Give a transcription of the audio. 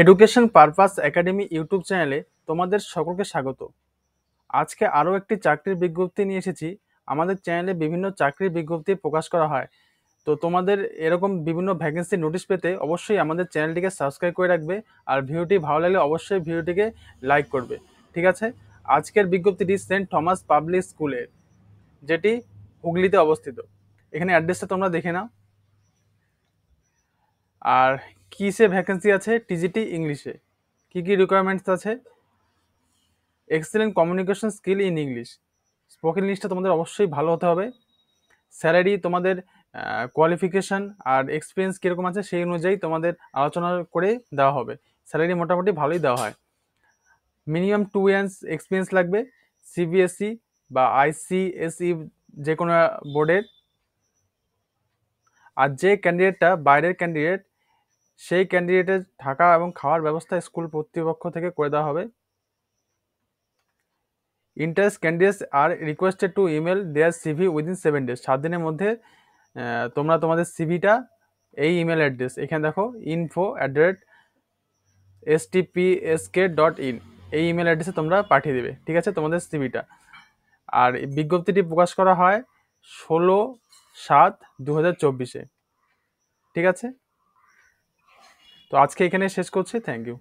Education purpose academy YouTube চ্যানেলে তোমাদের সকলকে স্বাগত। আজকে আরও একটি চাকরির বিজ্ঞপ্তি নিয়ে এসেছি। আমাদের চ্যানেলে বিভিন্ন চাকরির বিজ্ঞপ্তি প্রকাশ করা হয়। তো তোমাদের এরকম বিভিন্ন ভ্যাকেন্সি নোটিশ পেতে অবশ্যই আমাদের চ্যানেলটিকে সাবস্ক্রাইব করে রাখবে। আর ভিডিওটি ভালো লাগলে অবশ্যই ভিডিওটিকে লাইক করবে। ঠিক আছে, আজকের বিজ্ঞপ্তিটি সেন্ট থমাস পাবলিক স্কুলের, যেটি হুগলিতে অবস্থিত। এখানে অ্যাড্রেসটা তোমরা দেখে নাও। আর কিসে ভ্যাকেন্সি আছে? টিজিটি ইংলিশে। কি কি রিকোয়ারমেন্টস আছে? Excellent communication skill in English, spoken ইংলিশটা তোমাদের অবশ্যই ভালো হতে হবে। স্যালারি তোমাদের কোয়ালিফিকেশান আর এক্সপিরিয়েন্স কীরকম আছে সেই অনুযায়ী তোমাদের আলোচনা করে দেওয়া হবে। স্যালারি মোটামুটি ভালোই দেওয়া হয়। মিনিমাম 2 ইয়ার্স এক্সপিরিয়েন্স লাগবে, সিবিএসই বা আইসিএসই যে কোনো বোর্ডের। আর যে ক্যান্ডিডেটটা বাইরের ক্যান্ডিডেট, সেই ক্যান্ডিডেটের থাকা এবং খাওয়ার ব্যবস্থা স্কুল কর্তৃপক্ষ থেকে করে দেওয়া হবে। Interest candidates are requested to email their CV within 7 days। 7 দিনের মধ্যে তোমরা তোমাদের সিভিটা এই ইমেল অ্যাড্রেস, এখানে দেখো info@stpsk.in, এই ইমেল অ্যাড্রেসে তোমরা পাঠিয়ে দেবে। ঠিক আছে, তোমাদের সিভিটা। আর এই বিজ্ঞপ্তিটি প্রকাশ করা হয় 16/7/2024। ঠিক আছে, তো আজকে এখানে শেষ করছি। Thank you.